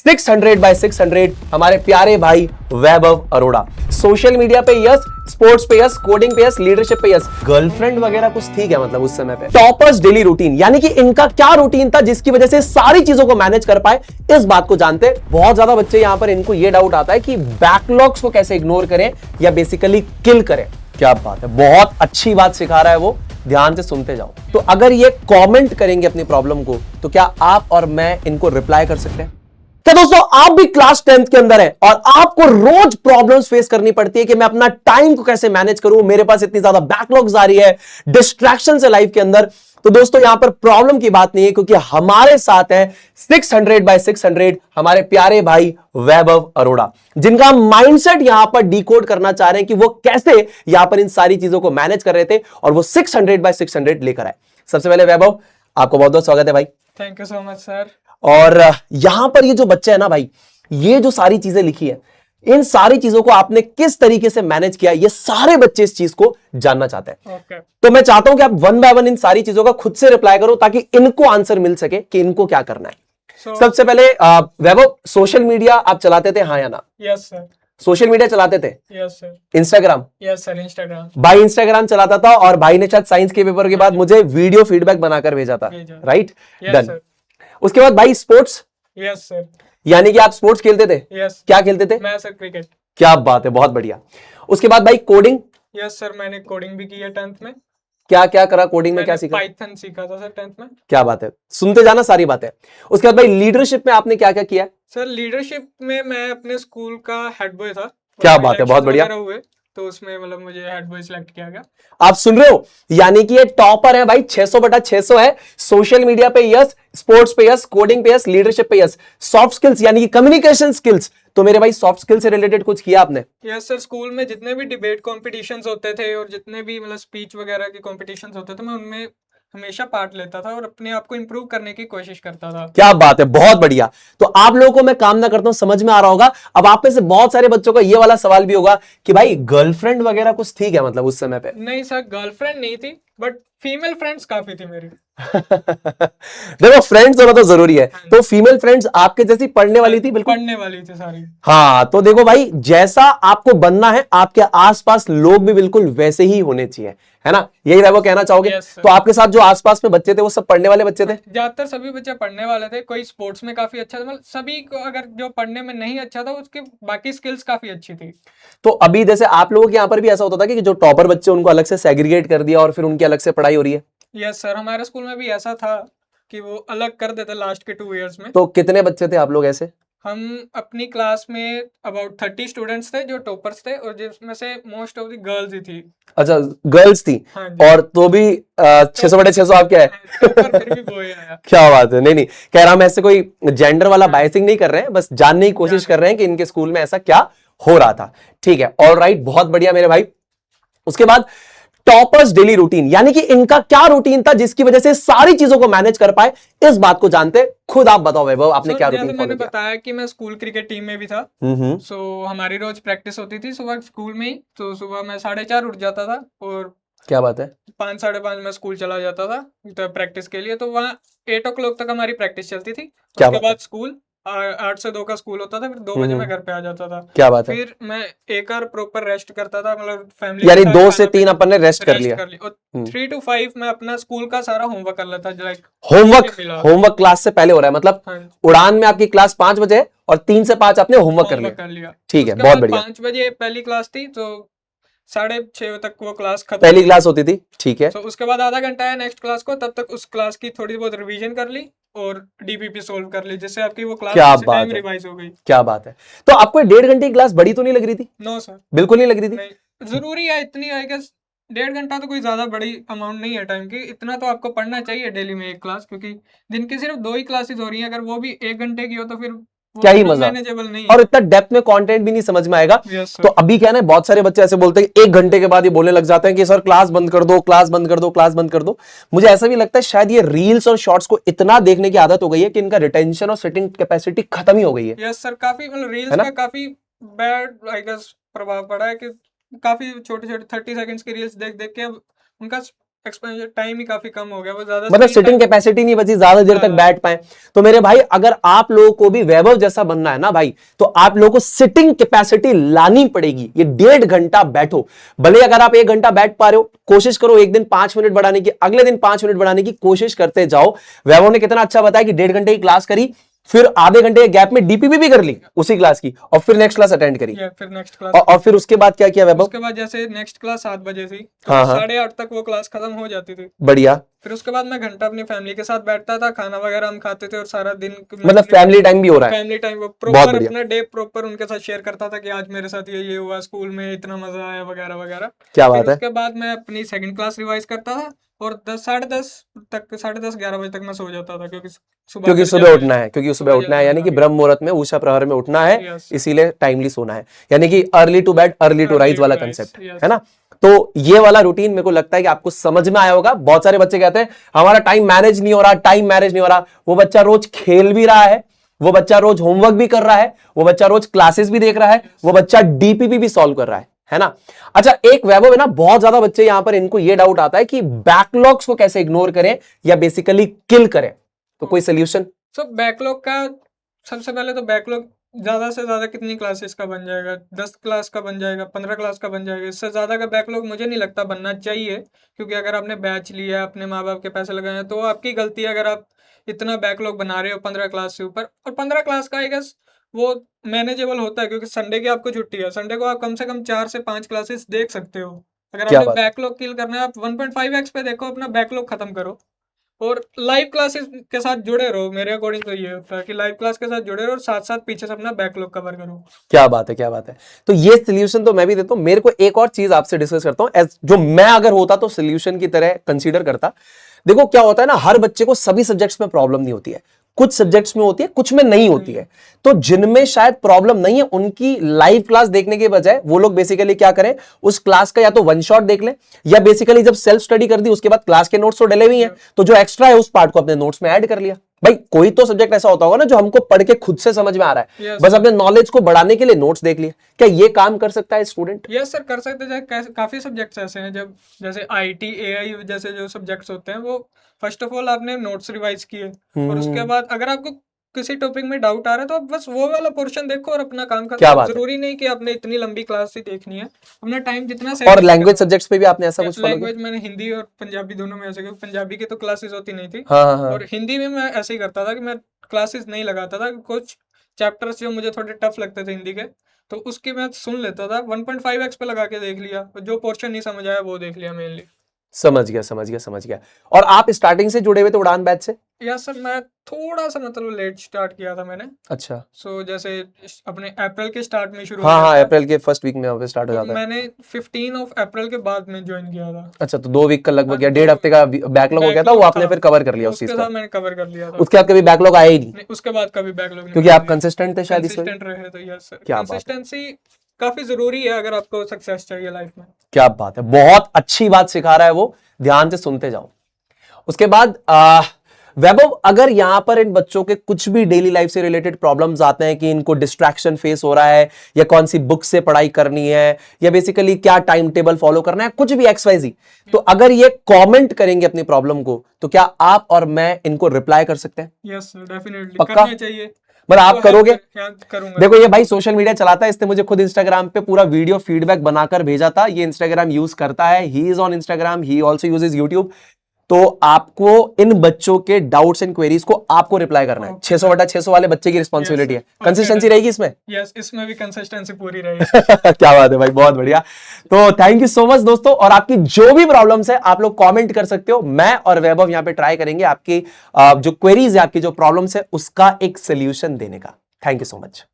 600 bye 600 हमारे प्यारे भाई वैभव अरोड़ा। सोशल मीडिया पे यस, स्पोर्ट्स पे यस, कोडिंग पे यस, लीडरशिप पे यस। गर्लफ्रेंड वगैरह कुछ थी क्या मतलब उस समय पे? टॉपर्स डेली रूटीन, यानी कि इनका क्या रूटीन था जिसकी वजह से सारी चीजों को मैनेज कर पाए, इस बात को जानते हैं। बहुत ज्यादा बच्चे यहां पर इनको ये डाउट आता है कि बैकलॉग्स को कैसे इग्नोर करें या बेसिकली किल करें। क्या बात है, बहुत अच्छी बात सिखा रहा है वो, ध्यान से सुनते जाओ। तो अगर ये कमेंट करेंगे अपनी प्रॉब्लम को, तो क्या आप और मैं इनको रिप्लाई कर सकते हैं? क्या दोस्तों आप भी क्लास 10th के अंदर हैं और आपको रोज प्रॉब्लम्स फेस करनी पड़ती है कि मैं अपना टाइम को कैसे मैनेज करूं, मेरे पास इतनी ज्यादा बैकलॉग्स आ रही है, डिस्ट्रैक्शंस है लाइफ के अंदर। तो दोस्तों यहां पर प्रॉब्लम की बात नहीं है, क्योंकि हमारे साथ है 600 बाय 600 हमारे प्यारे भाई वैभव अरोड़ा, जिनका माइंडसेट यहां पर डिकोड करना चाह रहे हैं कि वो कैसे यहां पर इन सारी चीजों को मैनेज कर रहे थे और वो 600 बाय 600 लेकर आए। सबसे पहले वैभव, आपको बहुत बहुत स्वागत है भाई। Thank you so much sir. और यहां पर ये जो बच्चा है ना भाई, ये जो सारी चीजें लिखी है, इन सारी चीजों को आपने किस तरीके से मैनेज किया, ये सारे बच्चे इस चीज को जानना चाहते हैं। तो मैं चाहता हूं कि आप वन बाय वन इन सारी चीजों का खुद से रिप्लाई करो, ताकि इनको आंसर मिल सके कि इनको क्या करना है। सबसे पहले वैभव, सोशल मीडिया आप चलाते थे, हाँ या ना? Yes sir. सोशल मीडिया चलाते थे? Yes sir. Instagram? Yes sir, Instagram. भाई इंस्टाग्राम चलाता था और भाई ने शायद साइंस के पेपर के बाद मुझे वीडियो फीडबैक बनाकर भेजा था, राइट? डन। उसके बाद भाई स्पोर्ट्स? Yes sir. यानी कि आप स्पोर्ट्स खेलते थे? यस। क्या खेलते थे? मैं सर क्रिकेट। क्या बात है, बहुत बढ़िया। उसके बाद भाई कोडिंग? यस सर, मैंने कोडिंग भी की है 10th में। क्या क्या करा कोडिंग में, क्या सीखा? पाइथन सीखा था सर 10th में। क्या बात है, सुनते जाना सारी बातें। उसके बाद भाई लीडरशिप में आपने क्या क्या किया? सर लीडरशिप में मैं अपने स्कूल का हेड बॉय था। क्या बात है, बहुत बढ़िया। हुए तो उसमें मतलब मुझे हेड बॉय सिलेक्ट किया गया। आप सुन रहे हो, यानी कि ये टॉपर है भाई, 600/600 है। सोशल मीडिया पे यस, स्पोर्ट्स पे यस, कोडिंग पे यस, लीडरशिप पे यस। सॉफ्ट स्किल्स यानी कि कम्युनिकेशन स्किल्स, तो मेरे भाई सॉफ्ट स्किल से रिलेटेड कुछ किया आपने? यस सर, स्कूल में जितने भी डिबेट कॉम्पिटिशन्स होते थे और जितने भी मतलब स्पीच वगैरह के कॉम्पिटिशन्स होते थे, मैं उनमें हमेशा पार्ट लेता था और अपने आप को इंप्रूव करने की कोशिश करता था। क्या बात है, बहुत बढ़िया। तो आप लोगों को मैं कामना करता हूं समझ में आ रहा होगा। अब आप में से बहुत सारे बच्चों का ये वाला सवाल भी होगा कि भाई गर्लफ्रेंड वगैरह कुछ थी क्या मतलब उस समय पे? नहीं सर, गर्लफ्रेंड नहीं थी, बट फीमेल फ्रेंड्स काफी थी मेरी। देखो फ्रेंड्स होना तो जरूरी है। तो फीमेल फ्रेंड्स आपके जैसी पढ़ने वाली थी? बिल्कुल पढ़ने वाली थी सारी। हाँ, तो देखो भाई, जैसा आपको बनना है, आपके आसपास लोग भी बिल्कुल वैसे ही होने चाहिए, है ना? यही वो कहना चाहोगे? तो आपके साथ जो आसपास में बच्चे थे वो सब पढ़ने वाले बच्चे थे? ज्यादातर सभी बच्चे पढ़ने वाले थे। कोई स्पोर्ट्स में काफी अच्छा था, मतलब सभी को, अगर जो पढ़ने में नहीं अच्छा था उसके बाकी स्किल्स काफी अच्छी थी। तो अभी जैसे आप लोगों के यहाँ पर भी ऐसा होता था कि जो टॉपर बच्चे उनको अलग से सेग्रीगेट कर दिया और फिर उनकी अलग से पढ़ाई हो रही है? यस सर, हमारे स्कूल में भी ऐसा था कि वो अलग कर देते लास्ट के 2 इयर्स में। तो कितने बच्चे थे आप लोग ऐसे? हम अपनी क्लास में अबाउट 30 स्टूडेंट्स थे जो टॉपर्स थे, और जिसमें से मोस्ट ऑफ द गर्ल्स ही थी। अच्छा, गर्ल्स थी। हाँ जी। और तो भी 600/600 आप क्या है? फिर भी boy आया। क्या बात है। नहीं नहीं, कह रहा हम ऐसे कोई जेंडर वाला बायसिंग नहीं कर रहे हैं, बस जानने की कोशिश कर रहे हैं कि इनके स्कूल में ऐसा क्या हो रहा था। ठीक है, ऑलराइट, बहुत बढ़िया मेरे भाई। उसके बाद टॉपर्स डेली रूटीन, यानी कि इनका क्या रूटीन था जिसकी वजह से सारी चीजों को मैनेज कर पाए, इस बात को जानते हैं। खुद आप बताओ वैभव, आपने क्या रूटीन फॉलो मैंने किया? बताया कि मैं स्कूल क्रिकेट टीम में भी था। सो हमारी रोज प्रैक्टिस होती थी सुबह स्कूल में ही। तो सुबह मैं 4:30 उठ जाता था और क्या बात है, 5 साढ़े 5 में स्कूल चला जाता था तो प्रैक्टिस के लिए। तो वहाँ 8 o'clock तक हमारी प्रैक्टिस चलती थी। उसके बाद स्कूल 8 से 2 का स्कूल होता था, फिर 2 बजे मैं घर पे आ जाता था। क्या बात है। फिर मैं 1 आवर प्रॉपर रेस्ट करता था, मतलब फैमिली, यानी 2 से 3 अपन ने रेस्ट कर लिया। और 3 to 5 मैं अपना स्कूल का सारा होमवर्क कर लेता। लाइक होमवर्क क्लास से पहले हो रहा है मतलब? हाँ। उड़ान में आपकी क्लास 5 बजे है और 3 से 5 आपने होमवर्क कर लिया। ठीक है, बहुत बढ़िया। 5 बजे पहली क्लास थी, तो 6:30 तक वो क्लास खत्म, पहली क्लास होती थी। ठीक है। तो उसके बाद आधा घंटा है नेक्स्ट क्लास को, तब तक उस क्लास की थोड़ी बहुत रिवीजन कर ली और डीपीपी सोल्व कर ली, जिससे आपकी वो क्लास टाइम रिवाइज हो गई। क्या बात है। तो आपको 1.5 घंटे की क्लास बड़ी तो नहीं लग रही थी? नो सर, बिल्कुल नहीं लग रही थी। नहीं, जरूरी है इतनी, आई गेस 1.5 घंटा तो कोई ज्यादा बड़ी अमाउंट नहीं है टाइम की। इतना तो आपको पढ़ना चाहिए डेली में एक क्लास, क्योंकि दिन की सिर्फ 2 ही क्लासेस हो रही हैं। अगर वो भी 1 घंटे की हो तो फिर क्या ही मजा, मैनेजेबल नहीं है। और इतना डेप्थ में कंटेंट भी नहीं समझ में आएगा। तो अभी क्या है, बहुत सारे बच्चे ऐसे बोलते हैं 1 घंटे के बाद ये बोलने लग जाते हैं कि सर क्लास बंद कर दो, क्लास बंद कर दो, क्लास बंद कर दो। मुझे ऐसा भी लगता है शायद ये रील्स और शॉर्ट्स को इतना देखने की आदत हो गई है कि इनका रिटेंशन और सिटिंग कैपेसिटी खत्म ही हो गई है। यस सर, काफी मतलब रील्स का काफी बैड आई गेस प्रभाव पड़ा है कि काफी छोटे छोटे 30 सेकंड्स की रील्स देख देख के अब उनका एक्सपेंशन टाइम ही काफी कम हो गया, वो ज्यादा मतलब सिटिंग कैपेसिटी नहीं बची, ज्यादा देर तक बैठ पाए। तो मेरे भाई अगर आप लोगों को भी वैभव जैसा बनना है ना भाई, तो आप लोगों को सिटिंग कैपेसिटी लानी पड़ेगी। ये 1.5 घंटा बैठो, भले अगर आप 1 घंटा बैठ पा रहे हो, कोशिश करो एक दिन 5 मिनट बढ़ाने की, अगले दिन 5 मिनट बढ़ाने की कोशिश करते जाओ। वैभव ने कितना अच्छा बताया कि 1.5 घंटे की क्लास करी, फिर आधे घंटे के गैप में डीपीपी भी कर ली उसी क्लास की, और फिर नेक्स्ट क्लास अटेंड करी। फिर नेक्स्ट क्लास और फिर उसके बाद क्या किया वैभव? उसके बाद जैसे नेक्स्ट क्लास 7 बजे थी, हाँ, हाँ। 8:30 तक वो क्लास खत्म हो जाती थी। बढ़िया। फिर उसके बाद मैं घंटा अपनी फैमिली के साथ बैठता था, खाना वगैरह हम खाते थे, और सारा दिन मतलब फैमिली टाइम भी हो रहा है। फैमिली टाइम, वो बहुत प्रॉपर बढ़िया। अपना डे प्रॉपर उनके साथ शेयर करता था कि आज मेरे साथ ये हुआ, स्कूल में इतना मजा आया वगैरह वगैरह। क्या फिर बात है। उसके बाद मैं अपनी सेकंड क्लास रिवाइज करता था, और 10, 11 बजे तक मैं सो जाता था, क्योंकि सुबह उठना है, क्योंकि सुबह उठना है, यानी कि ब्रह्म मुहूर्त में, उषा प्रहर में उठना है, Yes. इसीलिए टाइमली सोना है, यानी कि early to bed early to rise वाला कंसेप्ट yes. है ना। तो ये वाला रूटीन मेरे को लगता है कि आपको समझ में आया होगा। बहुत सारे बच्चे कहते हैं हमारा टाइम मैनेज नहीं हो रहा, टाइम मैनेज नहीं हो रहा। वो बच्चा रोज खेल भी रहा है, वो बच्चा रोज होमवर्क भी कर रहा है, वो बच्चा रोज क्लासेस भी देख रहा है, वो बच्चा डीपीपी भी सॉल्व कर रहा है ना। अच्छा, एक वैभव है ना, बहुत ज्यादा बच्चे यहां पर इनको ये डाउट आता है कि बैकलॉग्स को कैसे इग्नोर करें या बेसिकली किल करें, तो कोई सोल्यूशन? तो बैकलॉग का सबसे पहले तो बैकलॉग ज्यादा से ज्यादा कितनी क्लासेस का बन जाएगा? 10 क्लास का बन जाएगा, 15 क्लास का बन जाएगा। इससे ज्यादा का बैकलॉग मुझे नहीं लगता बनना चाहिए, क्योंकि अगर आपने बैच लिया है, अपने माँ बाप के पैसे लगाए हैं, तो आपकी गलती है अगर आप इतना बैकलॉग बना रहे हो 15 क्लास से ऊपर। और 15 क्लास का आई गेस वो मैनेजेबल होता है, क्योंकि संडे की आपको छुट्टी है, संडे को आप कम से कम 4 से 5 क्लासेस देख सकते हो। अगर क्या आपने बात है। बैकलॉग किल करना है, आप 1.5x पे देखो, अपना बैकलॉग खत्म करो, और लाइव क्लासेस के साथ जुड़े रहो। मेरे अकॉर्डिंग तो ये होता है कि लाइव क्लास के साथ जुड़े रहो, और साथ साथ पीछे से अपना बैकलॉग कवर करो। क्या बात है, क्या बात है। तो ये सोल्यूशन तो मैं भी देता हूं। मेरे को एक और चीज आपसे डिस्कस करता हूं, जो मैं अगर होता तो सोल्यूशन की तरह कंसीडर करता। देखो क्या होता है ना, हर बच्चे को सभी सब्जेक्ट्स में प्रॉब्लम नहीं होती है, कुछ सब्जेक्ट्स में होती है, कुछ में नहीं होती है। तो जिनमें शायद प्रॉब्लम नहीं है, उनकी लाइव क्लास देखने के बजाय वो लोग बेसिकली क्या करें, उस क्लास का या तो वन शॉट देख लें, या बेसिकली जब सेल्फ स्टडी कर दी उसके बाद क्लास के नोट्स तो डले हुए हैं, तो जो एक्स्ट्रा है उस पार्ट को अपने नोट्स में ऐड कर लिया। भाई कोई तो सब्जेक्ट ऐसा होता होगा ना जो हमको पढ़ के खुद से समझ में आ रहा है, Yes. बस अपने नॉलेज को बढ़ाने के लिए नोट्स देख लिए। क्या ये काम कर सकता है स्टूडेंट? यस सर, कर सकते हैं। काफी सब्जेक्ट्स ऐसे हैं, जब जैसे आईटी एआई जैसे जो सब्जेक्ट्स होते हैं, वो फर्स्ट ऑफ ऑल आपने नोट्स रिवाइज किए, और उसके बाद अगर आपको किसी टॉपिक में डाउट आ रहा है, तो आप बस वो वाला पोर्शन देखो और अपना काम क्या करो। बात है। जरूरी नहीं कि आपने इतनी लंबी क्लास ही देखनी है, अपना टाइम जितना और लैंग्वेज सब्जेक्ट्स पे भी आपने ऐसा कुछ follow किया? लैंग्वेज मैंने हिंदी और पंजाबी दोनों में ऐसे, क्योंकि पंजाबी की तो क्लासेस होती नहीं थी, हाँ, हाँ, हाँ। और हिंदी में मैं ऐसे ही करता था कि मैं क्लासेस नहीं लगाता था। कुछ चैप्टर्स जो मुझे थोड़े टफ लगते थे हिंदी के, तो उसकी मैं सुन लेता था, 1.5x पे लगा के देख लिया, जो पोर्शन नहीं समझ आया वो देख लिया मेनली। समझ गया, समझ गया, समझ गया। और आप स्टार्टिंग से जुड़े हुए थे उड़ान बैच से? या सर, मैं थोड़ा सा मतलब लेट स्टार्ट किया था मैंने। अच्छा। सो जैसे अपने अप्रैल के स्टार्ट में शुरू हाँ हो हाँ, गया था, अप्रैल के फर्स्ट वीक में स्टार्ट हो तो जाता है। मैंने 15 ऑफ अप्रैल के बाद में ज्वाइन किया था। अच्छा, तो 2 वीक का लगभग या हाँ, 1.5 हफ्ते का बैकलॉग हो गया था, वो आपने फिर कवर कर लिया उस उसके चीज साथ का। मैंने कवर कर लिया था। उसके बाद कभी बैकलॉग आया ही नहीं, नहीं, उसके बाद कभी बैकलॉग नहीं क्योंकि आप कंसिस्टेंट थे शायद इस वजह। कंसिस्टेंट रहे। तो यस सर, क्या बात है। कंसिस्टेंसी काफी जरूरी है अगर आपको सक्सेस चाहिए लाइफ में। क्या बात है, बहुत अच्छी बात सिखा रहा है वो, ध्यान से सुनते जाओ। उसके बाद वैभव, अगर यहां पर इन बच्चों के कुछ भी डेली लाइफ से रिलेटेड प्रॉब्लम्स आते हैं कि इनको डिस्ट्रैक्शन फेस हो रहा है, या कौन सी बुक से पढ़ाई करनी है, या बेसिकली क्या टाइम टेबल फॉलो करना है, कुछ भी XYZ, तो अगर ये कमेंट करेंगे अपनी प्रॉब्लम को, तो क्या आप और मैं इनको रिप्लाई कर सकते हैं? यस सर, डेफिनेटली पक्का? करना चाहिए। मतलब आप तो करोगे? करूंगा। देखो ये भाई सोशल मीडिया चलाता है, इसने मुझे खुद इंस्टाग्राम पे पूरा वीडियो फीडबैक बनाकर भेजा था। ये इंस्टाग्राम यूज करता है, he is on Instagram, he also uses YouTube. तो आपको इन बच्चों के डाउट्स एंड क्वेरीज को आपको रिप्लाई करना है। 600/600 वाले बच्चे की रिस्पॉन्सिबिलिटी है। कंसिस्टेंसी रहेगी इसमें? यस, इसमें भी कंसिस्टेंसी पूरी रहेगी। क्या बात है भाई, बहुत बढ़िया। तो थैंक यू सो मच दोस्तों, और आपकी जो भी प्रॉब्लम्स है आप लोग कमेंट कर सकते हो। मैं और वैभव यहां पे ट्राई करेंगे आपकी जो क्वेरीज है, आपकी जो प्रॉब्लम्स है, उसका एक सोल्यूशन देने का। Thank you so much.